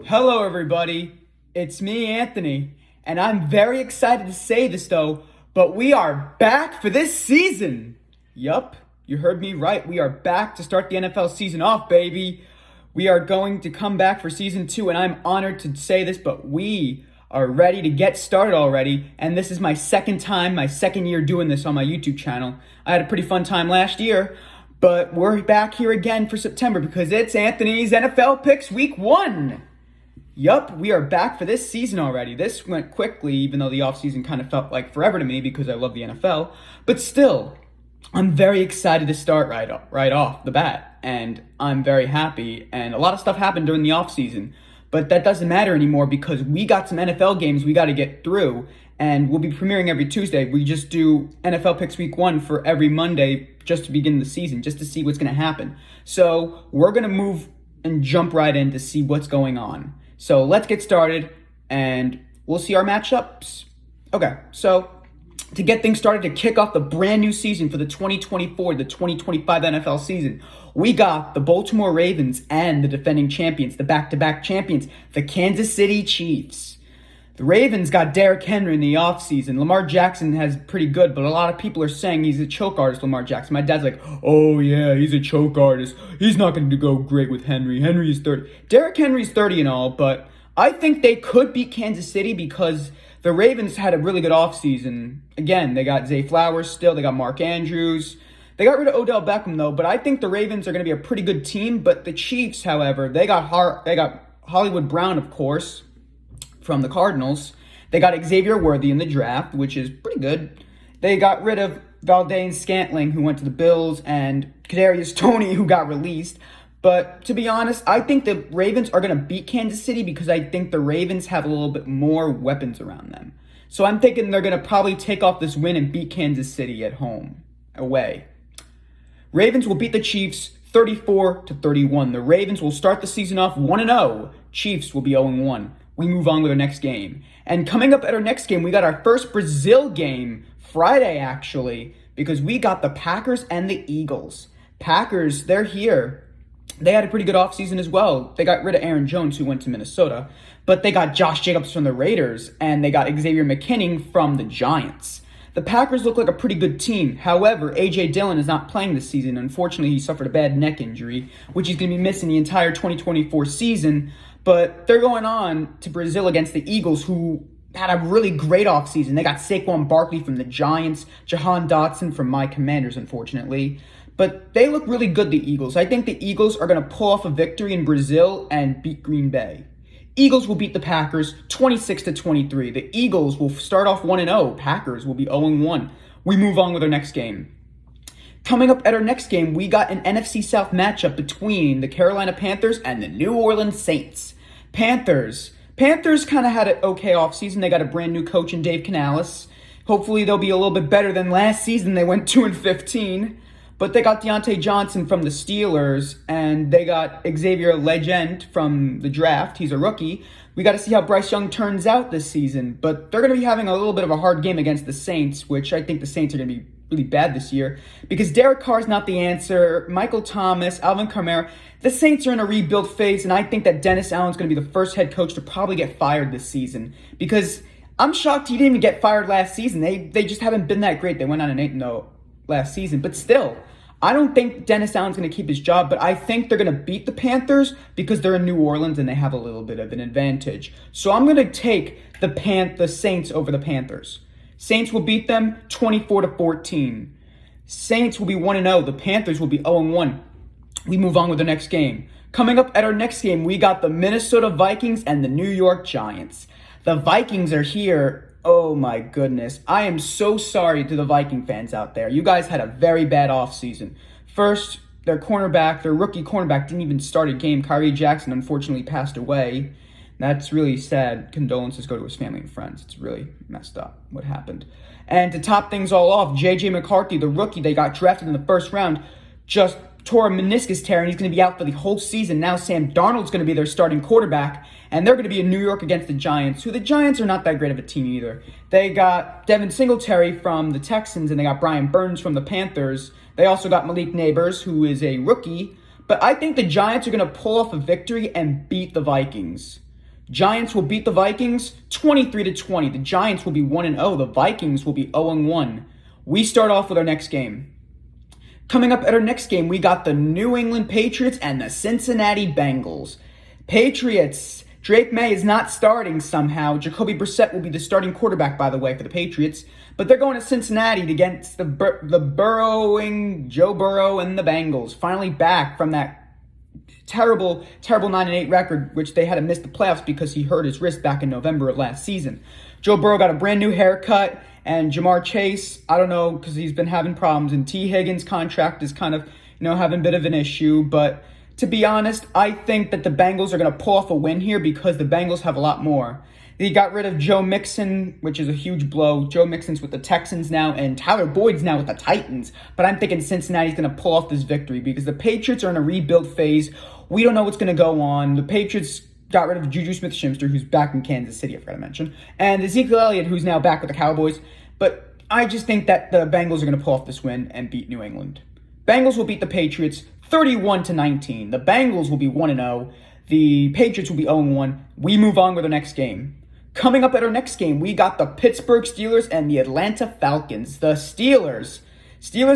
Hello, everybody. It's me, Anthony, and I'm very excited to say this though, but we are back for this season. Yup, you heard me right. We are back to start the NFL season off, baby. We are going to come back for season two, and I'm honored to say this, but we are ready to get started already. And this is my second year doing this on my YouTube channel. I had a pretty fun time last year, but we're back here again for September because it's Anthony's NFL Picks Week 1. Yup, we are back for this season already. This went quickly, even though the offseason kind of felt like forever to me because I love the NFL. But still, I'm very excited to start right off the bat. And I'm very happy. And a lot of stuff happened during the offseason. But that doesn't matter anymore because we got some NFL games we got to get through. And we'll be premiering every Tuesday. We just do NFL Picks Week 1 for every Monday just to begin the season, just to see what's going to happen. So we're going to move and jump right in to see what's going on. So let's get started and we'll see our matchups. Okay, so to get things started, to kick off the brand new season for the 2024 the 2025 NFL season, we got the Baltimore Ravens and the defending champions, the back-to-back champions, the Kansas City Chiefs. The Ravens got Derrick Henry in the offseason. Lamar Jackson has pretty good, but a lot of people are saying he's a choke artist, Lamar Jackson. My dad's like, oh yeah, he's a choke artist. He's not going to go great with Henry. Henry is 30. Derrick Henry's 30 and all, but I think they could beat Kansas City because the Ravens had a really good offseason. Again, they got Zay Flowers still. They got Mark Andrews. They got rid of Odell Beckham, though, but I think the Ravens are going to be a pretty good team. But the Chiefs, however, they got Hollywood Brown, of course, from the Cardinals. They got Xavier Worthy in the draft, which is pretty good. They got rid of Valdez Scantling, who went to the Bills, and Kadarius Toney, who got released. But to be honest, I think the Ravens are going to beat Kansas City because I think the Ravens have a little bit more weapons around them. So I'm thinking they're going to probably take off this win and beat Kansas City at home, away. Ravens will beat the Chiefs 34-31. The Ravens will start the season off 1-0. Chiefs will be 0-1. We move on with our next game. And coming up at our next game, we got our first Brazil game, Friday actually, because we got the Packers and the Eagles. Packers, they're here. They had a pretty good offseason as well. They got rid of Aaron Jones, who went to Minnesota, but they got Josh Jacobs from the Raiders, and they got Xavier McKinney from the Giants. The Packers look like a pretty good team. However, A.J. Dillon is not playing this season. Unfortunately, he suffered a bad neck injury, which he's going to be missing the entire 2024 season. But they're going on to Brazil against the Eagles, who had a really great offseason. They got Saquon Barkley from the Giants, Jahan Dotson from my Commanders, unfortunately. But they look really good, the Eagles. I think the Eagles are going to pull off a victory in Brazil and beat Green Bay. Eagles will beat the Packers 26-23. The Eagles will start off 1-0. Packers will be 0-1. We move on with our next game. Coming up at our next game, we got an NFC South matchup between the Carolina Panthers and the New Orleans Saints. Panthers kind of had an okay offseason. They got a brand new coach in Dave Canales. Hopefully they'll be a little bit better than last season. They went 2-15. But they got Deontay Johnson from the Steelers, and they got Xavier Legend from the draft. He's a rookie. We got to see how Bryce Young turns out this season. But they're going to be having a little bit of a hard game against the Saints, which I think the Saints are going to be really bad this year because Derek Carr's not the answer. Michael Thomas, Alvin Kamara. The Saints are in a rebuild phase, and I think that Dennis Allen's going to be the first head coach to probably get fired this season because I'm shocked he didn't even get fired last season. They just haven't been that great. They went on an 8-0 last season, but still, I don't think Dennis Allen's going to keep his job, but I think they're going to beat the Panthers because they're in New Orleans and they have a little bit of an advantage. So I'm going to take the Saints over the Panthers. Saints will beat them 24-14. Saints will be 1-0. The Panthers will be 0-1. We move on with the next game. Coming up at our next game, we got the Minnesota Vikings and the New York Giants. The Vikings are here. Oh my goodness. I am so sorry to the Viking fans out there. You guys had a very bad offseason. First, their rookie cornerback didn't even start a game. Kyrie Jackson unfortunately passed away. That's really sad. Condolences go to his family and friends. It's really messed up what happened. And to top things all off, J.J. McCarthy, the rookie they got drafted in the first round, just tore a meniscus tear, and he's going to be out for the whole season. Now Sam Darnold's going to be their starting quarterback, and they're going to be in New York against the Giants, who the Giants are not that great of a team either. They got Devin Singletary from the Texans, and they got Brian Burns from the Panthers. They also got Malik Neighbors, who is a rookie. But I think the Giants are going to pull off a victory and beat the Vikings. Giants will beat the Vikings 23-20. The Giants will be 1-0. The Vikings will be 0-1. We start off with our next game. Coming up at our next game, we got the New England Patriots and the Cincinnati Bengals. Patriots, Drake May is not starting somehow. Jacoby Brissett will be the starting quarterback, by the way, for the Patriots. But they're going to Cincinnati against the burrowing Joe Burrow and the Bengals. Finally back from that terrible 9-8 record, which they had to miss the playoffs because he hurt his wrist back in November of last season. Joe Burrow got a brand new haircut, and Jamar Chase, I don't know, because he's been having problems, and T. Higgins' contract is kind of, having a bit of an issue, but to be honest, I think that the Bengals are going to pull off a win here because the Bengals have a lot more. They got rid of Joe Mixon, which is a huge blow. Joe Mixon's with the Texans now, and Tyler Boyd's now with the Titans. But I'm thinking Cincinnati's going to pull off this victory because the Patriots are in a rebuild phase. We don't know what's going to go on. The Patriots got rid of Juju Smith-Schuster, who's back in Kansas City, I forgot to mention, and Ezekiel Elliott, who's now back with the Cowboys. But I just think that the Bengals are going to pull off this win and beat New England. Bengals will beat the Patriots 31-19. The Bengals will be 1-0. The Patriots will be 0-1. We move on with our next game. Coming up at our next game, we got the Pittsburgh Steelers and the Atlanta Falcons. The Steelers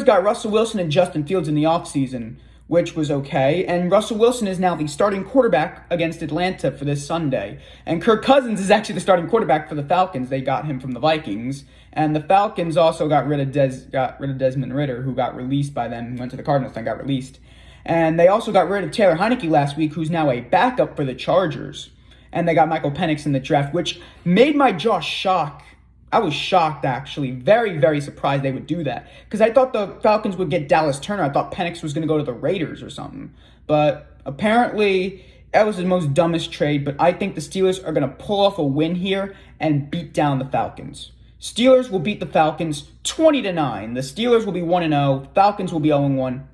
got Russell Wilson and Justin Fields in the offseason, which was okay. And Russell Wilson is now the starting quarterback against Atlanta for this Sunday. And Kirk Cousins is actually the starting quarterback for the Falcons. They got him from the Vikings. And the Falcons also got rid of Desmond Ridder, who got released by them, went to the Cardinals and got released. And they also got rid of Taylor Heinicke last week, who's now a backup for the Chargers. And they got Michael Penix in the draft, which made my jaw shock. I was shocked, actually. Very, very surprised they would do that. Because I thought the Falcons would get Dallas Turner. I thought Penix was going to go to the Raiders or something. But apparently, that was the most dumbest trade. But I think the Steelers are going to pull off a win here and beat down the Falcons. Steelers will beat the Falcons 20-9. The Steelers will be 1-0. Falcons will be 0-1.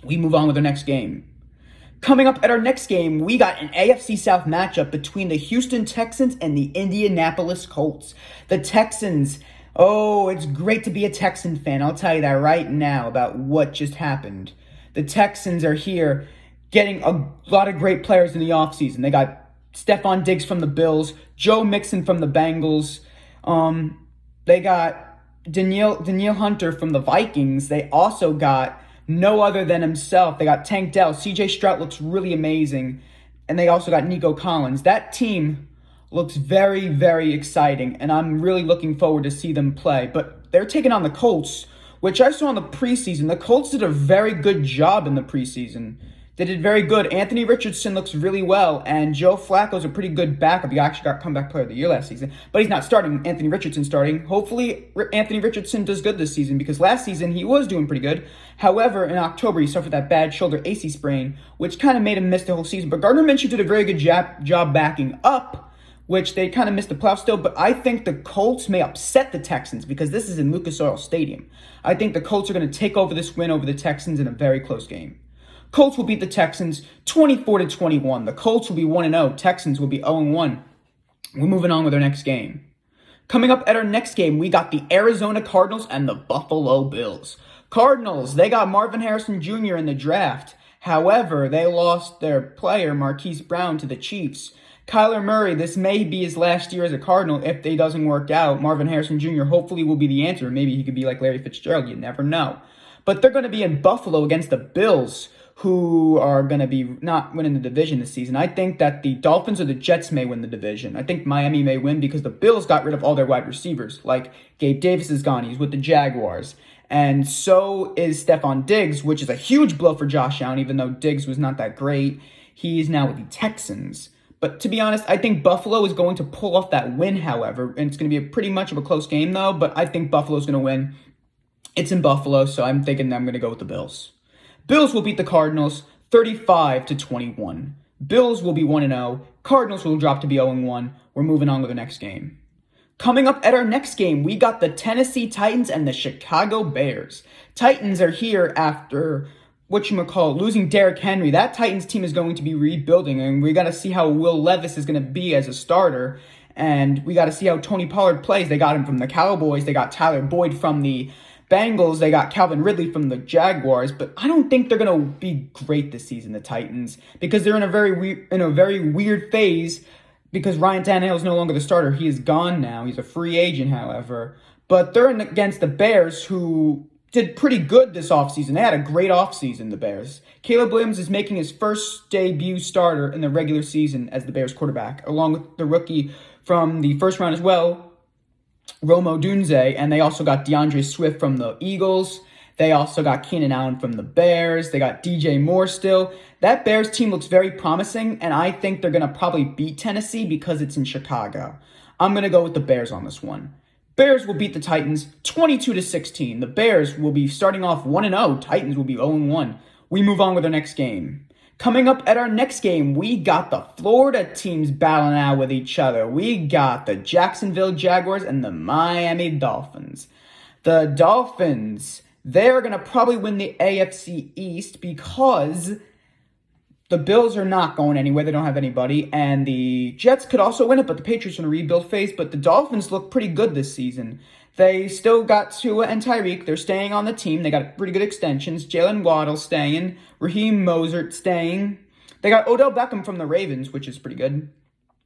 We move on with our next game. Coming up at our next game, we got an AFC South matchup between the Houston Texans and the Indianapolis Colts. The Texans, it's great to be a Texan fan. I'll tell you that right now about what just happened. The Texans are here getting a lot of great players in the offseason. They got Stephon Diggs from the Bills, Joe Mixon from the Bengals. They got Danielle Hunter from the Vikings. They also got no other than himself. They got Tank Dell. CJ Stroud looks really amazing. And they also got Nico Collins. That team looks very, very exciting. And I'm really looking forward to see them play. But they're taking on the Colts, which I saw in the preseason. The Colts did a very good job in the preseason. They did very good. Anthony Richardson looks really well, and Joe Flacco's a pretty good backup. He actually got comeback player of the year last season, but he's not starting. Anthony Richardson starting. Hopefully, Anthony Richardson does good this season because last season he was doing pretty good. However, in October he suffered that bad shoulder AC sprain, which kind of made him miss the whole season. But Gardner Minshew did a very good job backing up, which they kind of missed the playoffs still. But I think the Colts may upset the Texans because this is in Lucas Oil Stadium. I think the Colts are going to take over this win over the Texans in a very close game. Colts will beat the Texans 24-21. The Colts will be 1-0. Texans will be 0-1. We're moving on with our next game. Coming up at our next game, we got the Arizona Cardinals and the Buffalo Bills. Cardinals, they got Marvin Harrison Jr. in the draft. However, they lost their player, Marquise Brown, to the Chiefs. Kyler Murray, this may be his last year as a Cardinal if it doesn't work out. Marvin Harrison Jr. hopefully will be the answer. Maybe he could be like Larry Fitzgerald. You never know. But they're going to be in Buffalo against the Bills, who are going to be not winning the division this season. I think that the Dolphins or the Jets may win the division. I think Miami may win because the Bills got rid of all their wide receivers. Like Gabe Davis is gone. He's with the Jaguars. And so is Stephon Diggs, which is a huge blow for Josh Allen, even though Diggs was not that great. He's now with the Texans. But to be honest, I think Buffalo is going to pull off that win, however. And it's going to be pretty much of a close game, though. But I think Buffalo's going to win. It's in Buffalo, so I'm thinking I'm going to go with the Bills. Bills will beat the Cardinals 35-21. Bills will be 1-0. Cardinals will drop to be 0-1. We're moving on to the next game. Coming up at our next game, we got the Tennessee Titans and the Chicago Bears. Titans are here after losing Derrick Henry. That Titans team is going to be rebuilding, and we got to see how Will Levis is going to be as a starter. And we got to see how Tony Pollard plays. They got him from the Cowboys. They got Tyler Boyd from the Bengals. They got Calvin Ridley from the Jaguars, but I don't think they're going to be great this season, the Titans, because they're in a very weird phase because Ryan Tannehill is no longer the starter. He is gone now. He's a free agent, however. But they're against the Bears, who did pretty good this offseason. They had a great offseason, the Bears. Caleb Williams is making his first debut starter in the regular season as the Bears quarterback, along with the rookie from the first round as well, Rome Odunze, and they also got DeAndre Swift from the Eagles. They also got Keenan Allen from the Bears. They got DJ Moore still. That Bears team looks very promising, and I think they're going to probably beat Tennessee because it's in Chicago. I'm going to go with the Bears on this one. Bears will beat the Titans 22-16. The Bears will be starting off 1-0. Titans will be 0-1. We move on with our next game. Coming up at our next game, we got the Florida teams battling out with each other. We got the Jacksonville Jaguars and the Miami Dolphins. The Dolphins, they're going to probably win the AFC East because the Bills are not going anywhere. They don't have anybody. And the Jets could also win it, but the Patriots are in a rebuild phase. But the Dolphins look pretty good this season. They still got Tua and Tyreek. They're staying on the team. They got pretty good extensions. Jalen Waddle staying. Raheem Mostert staying. They got Odell Beckham from the Ravens, which is pretty good.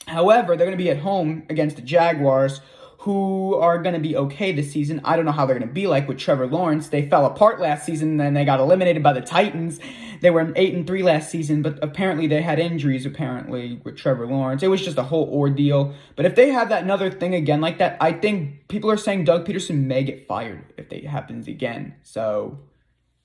However, they're going to be at home against the Jaguars, who are going to be okay this season. I don't know how they're going to be like with Trevor Lawrence. They fell apart last season, and they got eliminated by the Titans. They were 8-3 last season, but apparently they had injuries, with Trevor Lawrence. It was just a whole ordeal. But if they have that another thing again like that, I think people are saying Doug Peterson may get fired if it happens again. So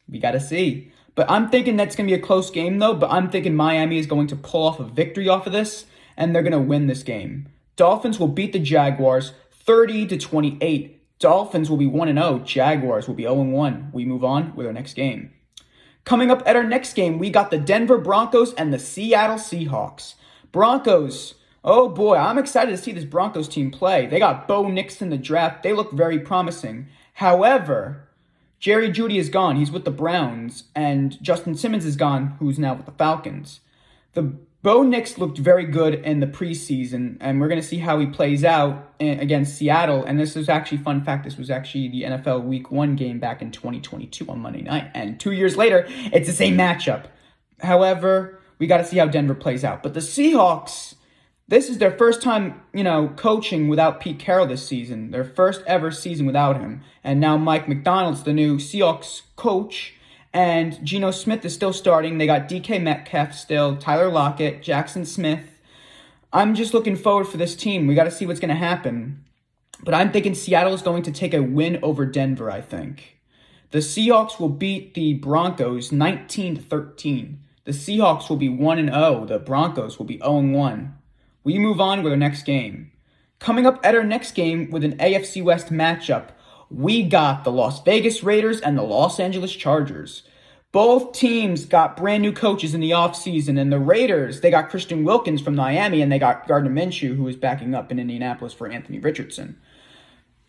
we got to see. But I'm thinking that's going to be a close game, though. But I'm thinking Miami is going to pull off a victory off of this, and they're going to win this game. Dolphins will beat the Jaguars 30-28. Dolphins will be 1-0. Jaguars will be 0-1. We move on with our next game. Coming up at our next game, we got the Denver Broncos and the Seattle Seahawks. Broncos, oh boy, I'm excited to see this Broncos team play. They got Bo Nix in the draft. They look very promising. However, Jerry Jeudy is gone. He's with the Browns. And Justin Simmons is gone, who's now with the Falcons. The Bo Nix looked very good in the preseason, and we're going to see how he plays out against Seattle. And this is actually, fun fact, this was actually the NFL Week 1 game back in 2022 on Monday night. And 2 years later, it's the same matchup. However, we got to see how Denver plays out. But the Seahawks, this is their first time, coaching without Pete Carroll this season. Their first ever season without him. And now Mike McDonald's the new Seahawks coach. And Geno Smith is still starting. They got DK Metcalf still, Tyler Lockett, Jackson Smith. I'm just looking forward for this team. We got to see what's going to happen. But I'm thinking Seattle is going to take a win over Denver, I think. The Seahawks will beat the Broncos 19-13. The Seahawks will be 1-0. The Broncos will be 0-1. We move on with our next game. Coming up at our next game with an AFC West matchup, we got the Las Vegas Raiders and the Los Angeles Chargers. Both teams got brand new coaches in the offseason, and the Raiders, they got Christian Wilkins from Miami, and they got Gardner Minshew, who is backing up in Indianapolis for Anthony Richardson.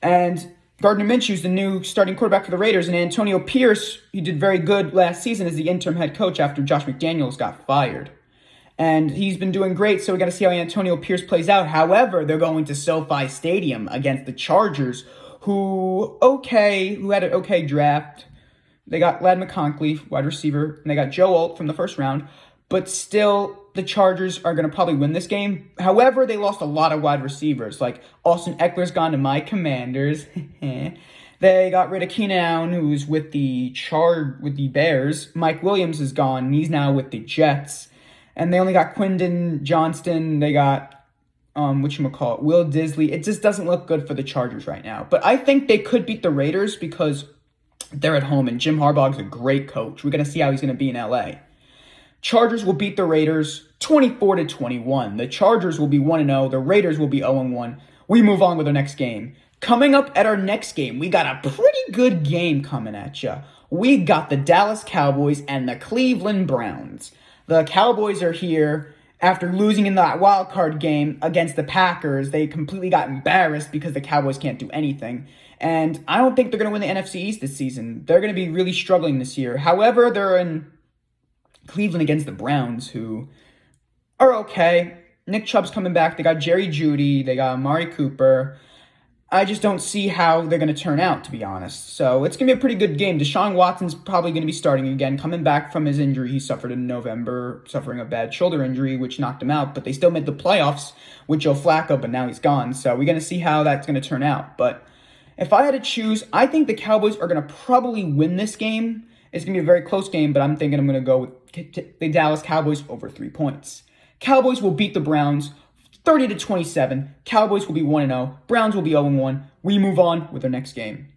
And Gardner Minshew is the new starting quarterback for the Raiders, and Antonio Pierce, he did very good last season as the interim head coach after Josh McDaniels got fired. And he's been doing great, so we got to see how Antonio Pierce plays out. However, they're going to SoFi Stadium against the Chargers, who had an okay draft. They got Ladd McConkey, wide receiver, and they got Joe Alt from the first round. But still, the Chargers are going to probably win this game. However, they lost a lot of wide receivers. Like Austin Eckler's gone to my Commanders. They got rid of Keenan Allen, who's with the Bears. Mike Williams is gone, and he's now with the Jets. And they only got Quindon Johnston. They got Will Disley. It just doesn't look good for the Chargers right now. But I think they could beat the Raiders because they're at home, and Jim Harbaugh's a great coach. We're going to see how he's going to be in LA. Chargers will beat the Raiders 24-21. The Chargers will be 1-0. The Raiders will be 0-1. We move on with our next game. Coming up at our next game, we got a pretty good game coming at you. We got the Dallas Cowboys and the Cleveland Browns. The Cowboys are here. After losing in that wild card game against the Packers, they completely got embarrassed because the Cowboys can't do anything. And I don't think they're going to win the NFC East this season. They're going to be really struggling this year. However, they're in Cleveland against the Browns, who are okay. Nick Chubb's coming back. They got Jerry Jeudy. They got Amari Cooper. I just don't see how they're going to turn out, to be honest. So it's going to be a pretty good game. Deshaun Watson's probably going to be starting again, coming back from his injury he suffered in November, suffering a bad shoulder injury, which knocked him out. But they still made the playoffs with Joe Flacco, but now he's gone. So we're going to see how that's going to turn out. But if I had to choose, I think the Cowboys are going to probably win this game. It's going to be a very close game, but I'm thinking I'm going to go with the Dallas Cowboys over 3 points. Cowboys will beat the Browns 30-27. Cowboys will be 1-0. Browns will be 0-1. We move on with our next game.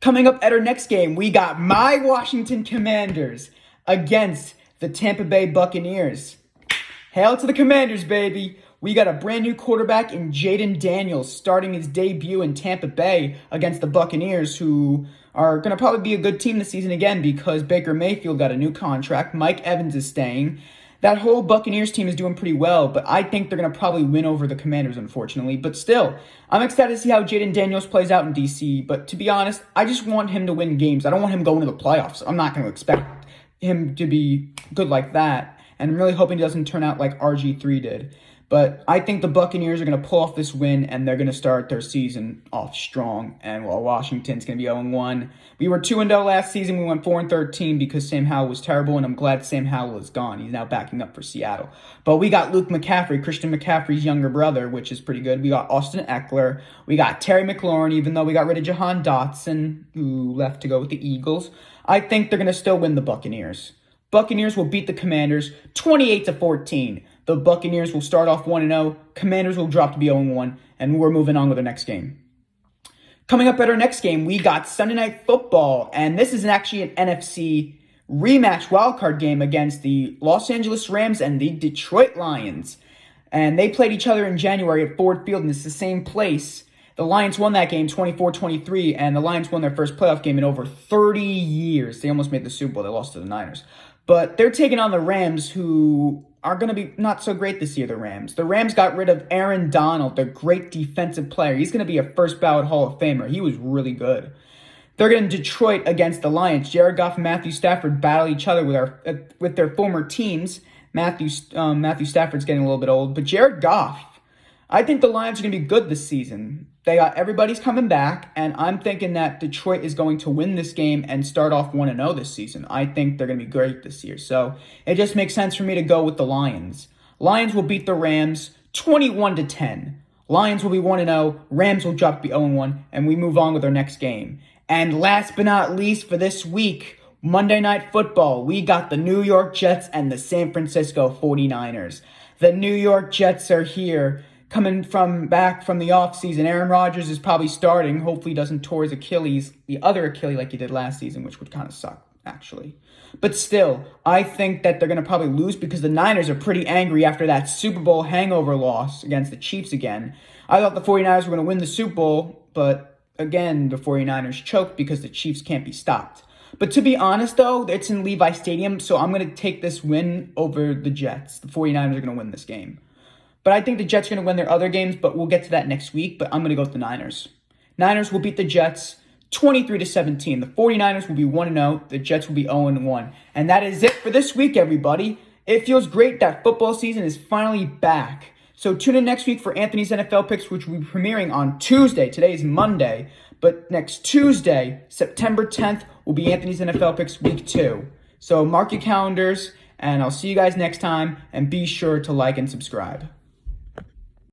Coming up at our next game, we got my Washington Commanders against the Tampa Bay Buccaneers. Hail to the Commanders, baby. We got a brand new quarterback in Jaden Daniels starting his debut in Tampa Bay against the Buccaneers, who are going to probably be a good team this season again because Baker Mayfield got a new contract. Mike Evans is staying. That whole Buccaneers team is doing pretty well, but I think they're going to probably win over the Commanders, unfortunately. But still, I'm excited to see how Jaden Daniels plays out in D.C., but to be honest, I just want him to win games. I don't want him going to the playoffs. I'm not going to expect him to be good like that, and I'm really hoping he doesn't turn out like RG3 did. But I think the Buccaneers are going to pull off this win, and they're going to start their season off strong. And while Washington's going to be 0-1, we were 2-0 last season. We went 4-13 because Sam Howell was terrible, and I'm glad Sam Howell is gone. He's now backing up for Seattle. But we got Luke McCaffrey, Christian McCaffrey's younger brother, which is pretty good. We got Austin Eckler. We got Terry McLaurin, even though we got rid of Jahan Dotson, who left to go with the Eagles. I think they're going to still win the Buccaneers. Buccaneers will beat the Commanders 28-14. The Buccaneers will start off 1-0. Commanders will drop to be 0-1. And we're moving on with the next game. Coming up at our next game, we got Sunday Night Football. And this is actually an NFC rematch wildcard game against the Los Angeles Rams and the Detroit Lions. And they played each other in January at Ford Field, and it's the same place. The Lions won that game 24-23, and the Lions won their first playoff game in over 30 years. They almost made the Super Bowl. They lost to the Niners. But they're taking on the Rams, who are going to be not so great this year, the Rams. The Rams got rid of Aaron Donald, the great defensive player. He's going to be a first ballot Hall of Famer. He was really good. They're getting Detroit against the Lions. Jared Goff and Matthew Stafford battle each other with their former teams. Matthew Stafford's getting a little bit old, but Jared Goff, I think the Lions are going to be good this season. Everybody's coming back, and I'm thinking that Detroit is going to win this game and start off 1-0 this season. I think they're going to be great this year. So it just makes sense for me to go with the Lions. Lions will beat the Rams 21-10. Lions will be 1-0. Rams will drop to be 0-1, and we move on with our next game. And last but not least for this week, Monday Night Football, we got the New York Jets and the San Francisco 49ers. The New York Jets are here. Coming back from the offseason, Aaron Rodgers is probably starting. Hopefully he doesn't tore his Achilles, the other Achilles like he did last season, which would kind of suck, actually. But still, I think that they're going to probably lose because the Niners are pretty angry after that Super Bowl hangover loss against the Chiefs again. I thought the 49ers were going to win the Super Bowl, but again, the 49ers choked because the Chiefs can't be stopped. But to be honest, though, it's in Levi Stadium, so I'm going to take this win over the Jets. The 49ers are going to win this game. But I think the Jets are going to win their other games, but we'll get to that next week. But I'm going to go with the Niners. Niners will beat the Jets 23-17. The 49ers will be 1-0. The Jets will be 0-1. And that is it for this week, everybody. It feels great that football season is finally back. So tune in next week for Anthony's NFL Picks, which will be premiering on Tuesday. Today is Monday. But next Tuesday, September 10th, will be Anthony's NFL Picks Week 2. So mark your calendars, and I'll see you guys next time. And be sure to like and subscribe.